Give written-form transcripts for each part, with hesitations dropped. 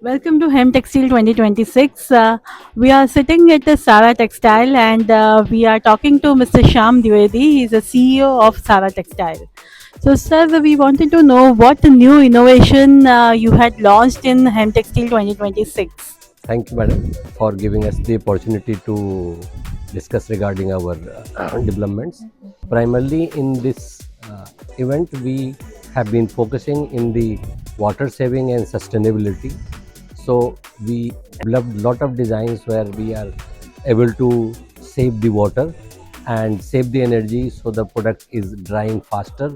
Welcome to Hem Textile 2026. We are sitting at the Sara Textile and we are talking to Mr. Sham Dwivedi. He is the CEO of Sara Textile. So, sir, we wanted to know what new innovation you had launched in Hem Textile 2026. Thank you, madam, for giving us the opportunity to discuss regarding our developments. Primarily in this event, we have been focusing in the water saving and sustainability. So we developed lot of designs where we are able to save the water and save the energy, so the product is drying faster,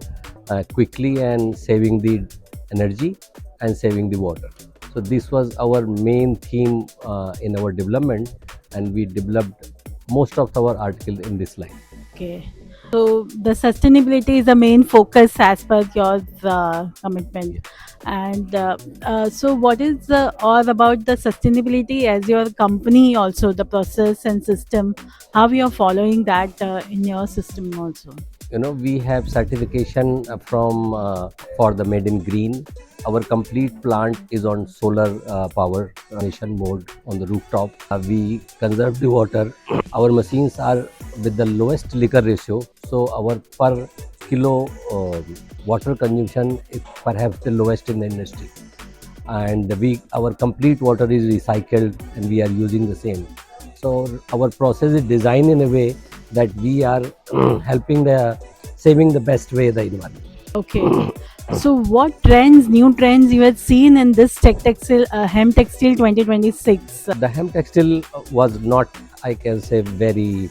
quickly, and saving the energy and saving the water. So this was our main theme in our development, and we developed most of our article in this line. Okay. So, the sustainability is the main focus as per your commitment. And so, what is all about the sustainability as your company also, the process and system, how you are following that in your system also? We have certification from for the made in green. Our complete plant is on solar power nation mode on the rooftop. We conserve the water. Our machines are with the lowest liquor ratio, so our per kilo water consumption is perhaps the lowest in the industry. And we our complete water is recycled and we are using the same. So our process is designed in a way that we are helping the saving the best way the environment. Okay. So, what trends, new trends you had seen in this textile, Hem Textile 2026? The hemp textile was not, I can say, very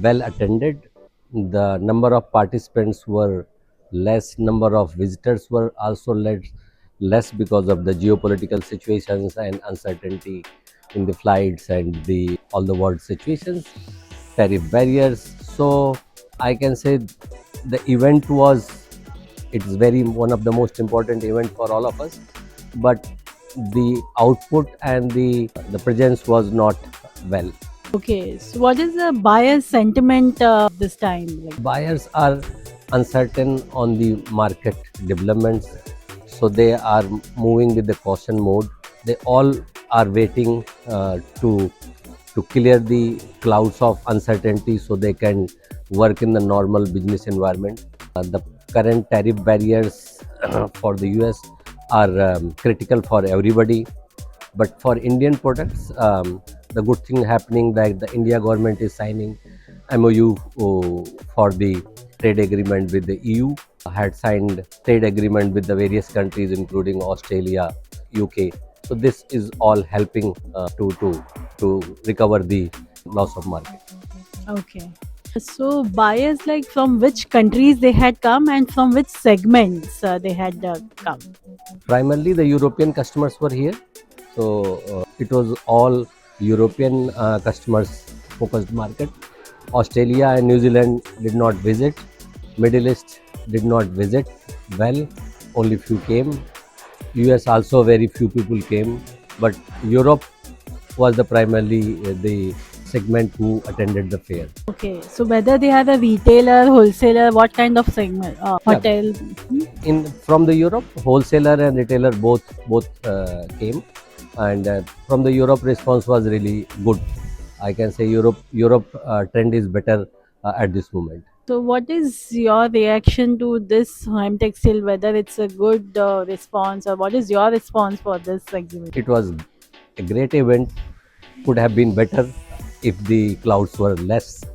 well attended. The number of participants were less, number of visitors were also less because of the geopolitical situations and uncertainty in the flights and the all the world situations, tariff barriers. So I can say the event was, it's very one of the most important event for all of us, but the output and the presence was not well. Okay. So, what is the buyer sentiment this time? Like, Buyers are uncertain on the market developments, so they are moving with the caution mode. They all are waiting to clear the clouds of uncertainty so they can work in the normal business environment. The current tariff barriers for the US are critical for everybody, but for Indian products, the good thing happening that the India government is signing MOU for the trade agreement with the EU, had signed trade agreement with the various countries including Australia, UK. So this is all helping to recover the loss of market. okay. So buyers like from which countries they had come and from which segments they had come. Primarily the European customers were here, so it was all European customers focused market. Australia and New Zealand did not visit. Middle East did not visit. Well, only few came. US also very few people came, but Europe was the primarily the segment who attended the fair. Okay. So whether they are a retailer, wholesaler, what kind of segment? Yeah, Hotel. in from the Europe, wholesaler and retailer both came, and from the Europe response was really good. I can say Europe trend is better at this moment. So what is your reaction to this Home Textile? Whether it's a good response or what is your response for this exhibition? It was a great event. Could have been better if the clouds were less,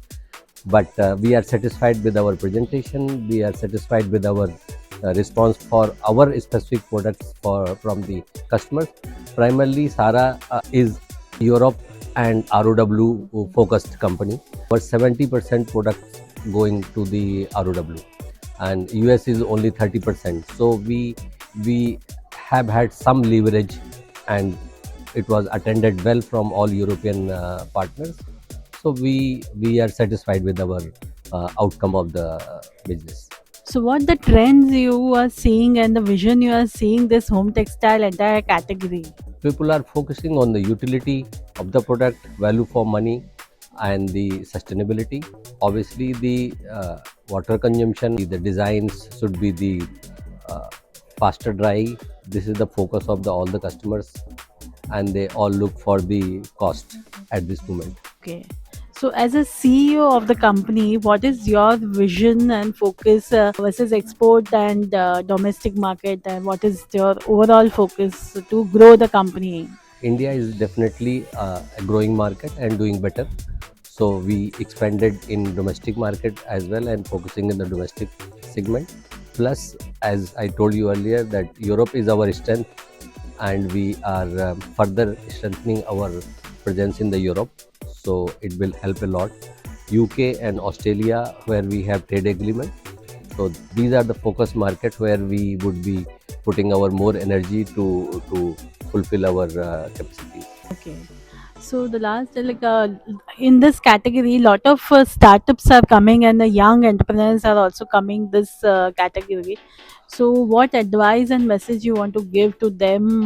but we are satisfied with our presentation. We are satisfied with our response for our specific products for from the customers. Primarily, Sara is Europe and ROW focused company. But 70% products going to the ROW, and US is only 30%. So we have had some leverage, and it was attended well from all European partners. So we are satisfied with our outcome of the business. So what the trends you are seeing and the vision you are seeing this home textile entire category? People are focusing on the utility of the product, value for money, and the sustainability. Obviously, the water consumption, the designs should be the uh, faster dry. This is the focus of all the customers. and they all look for the cost at this moment. Okay. So, as a CEO of the company, what is your vision and focus versus export and domestic market, and what is your overall focus to grow the company? India is definitely a growing market and doing better. So we expanded in domestic market as well and focusing in the domestic segment. Plus, as I told you earlier, that Europe is our strength, and we are further strengthening our presence in the Europe. So it will help a lot. UK and Australia, where we have trade agreement. So these are the focus market where we would be putting our more energy to fulfill our capacities. Okay. So the last, in this category, lot of startups are coming, and the young entrepreneurs are also coming this category. So, what advice and message you want to give to them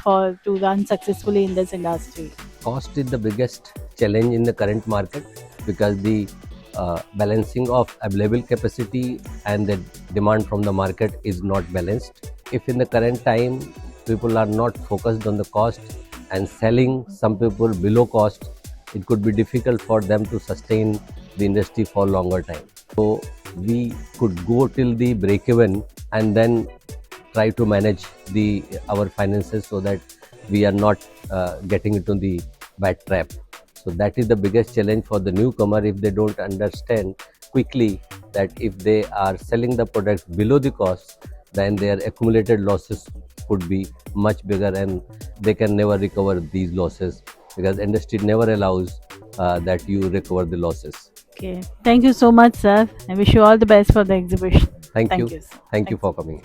for to run successfully in this industry? Cost is the biggest challenge in the current market because the balancing of available capacity and the demand from the market is not balanced. If in the current time people are not focused on the cost and selling some people below cost, it could be difficult for them to sustain the industry for longer time. So we could go till the break even and then try to manage the our finances so that we are not getting into the bad trap. So that is the biggest challenge for the newcomer if they don't understand quickly that if they are selling the products below the cost, then their accumulated losses could be much bigger and they can never recover these losses because industry never allows that you recover the losses. Okay. Thank you so much, sir. I wish you all the best for the exhibition. Thank Thank you. you, sir. Thank you for coming.